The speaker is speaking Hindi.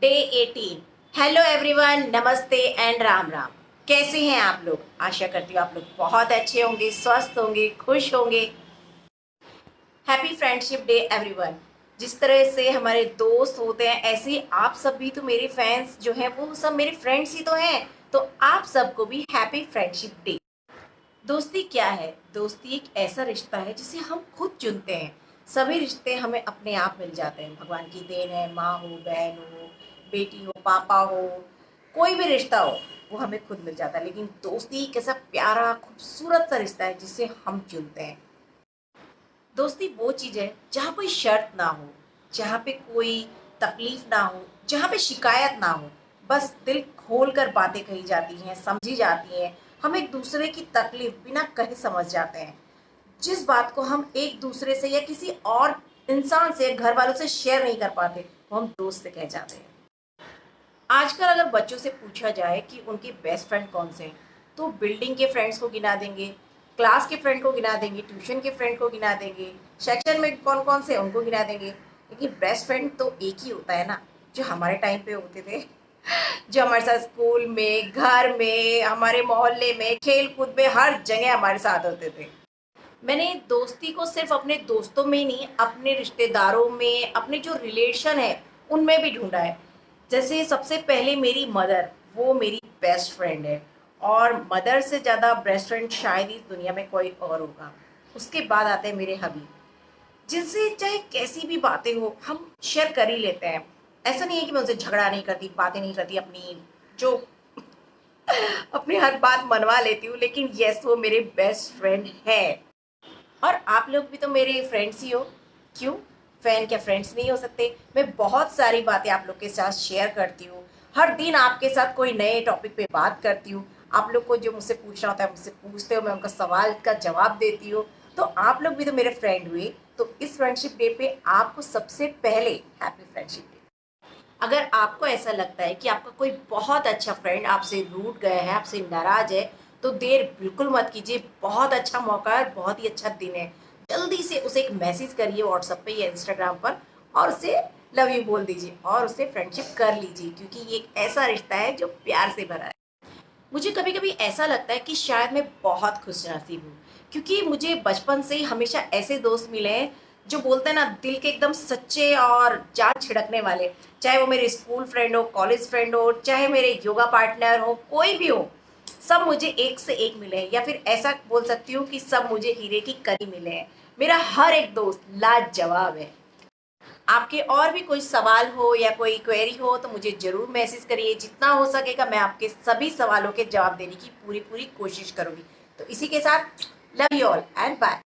डे 18। हेलो एवरीवन, नमस्ते एंड राम राम। कैसे हैं आप लोग? आशा करती हूँ आप लोग बहुत अच्छे होंगे, स्वस्थ होंगे, खुश होंगे। Happy friendship day everyone. जिस तरह से हमारे दोस्त होते हैं ऐसे ही आप सब भी तो मेरे फैंस जो हैं वो सब मेरे फ्रेंड्स ही तो हैं। तो आप सबको भी हैप्पी फ्रेंडशिप डे। दोस्ती क्या है? दोस्ती एक ऐसा रिश्ता है जिसे हम खुद चुनते हैं। सभी रिश्ते हमें अपने आप मिल जाते हैं, भगवान की देन है। माँ हो, बहन हो, बेटी हो, पापा हो, कोई भी रिश्ता हो वो हमें खुद मिल जाता है। लेकिन दोस्ती एक ऐसा प्यारा खूबसूरत सा रिश्ता है जिसे हम चुनते हैं। दोस्ती वो चीज़ है जहाँ कोई शर्त ना हो, जहाँ पे कोई तकलीफ ना हो, जहाँ पे शिकायत ना हो। बस दिल खोल कर बातें कही जाती हैं, समझी जाती हैं। हम एक दूसरे की तकलीफ बिना कहे समझ जाते हैं। जिस बात को हम एक दूसरे से या किसी और इंसान से, घर वालों से शेयर नहीं कर पाते, वो हम दोस्त से कह जाते हैं। आजकल अगर बच्चों से पूछा जाए कि उनके बेस्ट फ्रेंड कौन से हैं, तो बिल्डिंग के फ्रेंड्स को गिना देंगे, क्लास के फ्रेंड को गिना देंगे, ट्यूशन के फ्रेंड को गिना देंगे, सेक्शन में कौन कौन से हैं उनको गिना देंगे। लेकिन बेस्ट फ्रेंड तो एक ही होता है ना, जो हमारे टाइम पे होते थे। जो हमारे साथ स्कूल में, घर में, हमारे मोहल्ले में, खेल कूद में, हर जगह हमारे साथ होते थे। मैंने दोस्ती को सिर्फ अपने दोस्तों में ही नहीं, अपने रिश्तेदारों में, अपने जो रिलेशन है उनमें भी ढूंढा है। जैसे सबसे पहले मेरी मदर, वो मेरी बेस्ट फ्रेंड है। और मदर से ज़्यादा बेस्ट फ्रेंड शायद इस दुनिया में कोई और होगा। उसके बाद आते हैं मेरे हबीब, जिनसे चाहे कैसी भी बातें हो हम शेयर कर ही लेते हैं। ऐसा नहीं है कि मैं उनसे झगड़ा नहीं करती, बातें नहीं करती, अपनी जो अपनी हर बात मनवा लेती हूँ। लेकिन यस, वो मेरे बेस्ट फ्रेंड है। और आप लोग भी तो मेरे फ्रेंड्स ही हो। क्यों? फैन क्या फ्रेंड्स नहीं हो सकते? मैं बहुत सारी बातें आप लोग के साथ शेयर करती हूँ। हर दिन आपके साथ कोई नए टॉपिक पे बात करती हूँ। आप लोग को जो मुझसे पूछना होता है मुझसे पूछते हो, मैं उनका सवाल का जवाब देती हूँ। तो आप लोग भी तो मेरे फ्रेंड हुए। तो इस फ्रेंडशिप डे पे आपको सबसे पहले हैप्पी फ्रेंडशिप डे। अगर आपको ऐसा लगता है कि आपका कोई बहुत अच्छा फ्रेंड आपसे रूठ गया है, आपसे नाराज है, तो देर बिल्कुल मत कीजिए। बहुत अच्छा मौका है, बहुत ही अच्छा दिन है। जल्दी से उसे एक मैसेज करिए व्हाट्सएप पे या इंस्टाग्राम पर, और उसे लव यू बोल दीजिए और उससे फ्रेंडशिप कर लीजिए, क्योंकि ये एक ऐसा रिश्ता है जो प्यार से भरा है। मुझे कभी कभी ऐसा लगता है कि शायद मैं बहुत खुश नसीब हूँ, क्योंकि मुझे बचपन से ही हमेशा ऐसे दोस्त मिले हैं जो बोलते हैं ना, दिल के एकदम सच्चे और जान छिड़कने वाले। चाहे वो मेरे स्कूल फ्रेंड हो, कॉलेज फ्रेंड हो, चाहे मेरे योगा पार्टनर हो, कोई भी हो, सब मुझे एक से एक मिले हैं। या फिर ऐसा बोल सकती हूँ कि सब मुझे हीरे की कड़ी मिले हैं। मेरा हर एक दोस्त लाजवाब है। आपके और भी कोई सवाल हो या कोई क्वेरी हो तो मुझे ज़रूर मैसेज करिए। जितना हो सकेगा मैं आपके सभी सवालों के जवाब देने की पूरी पूरी कोशिश करूँगी। तो इसी के साथ love you all and bye.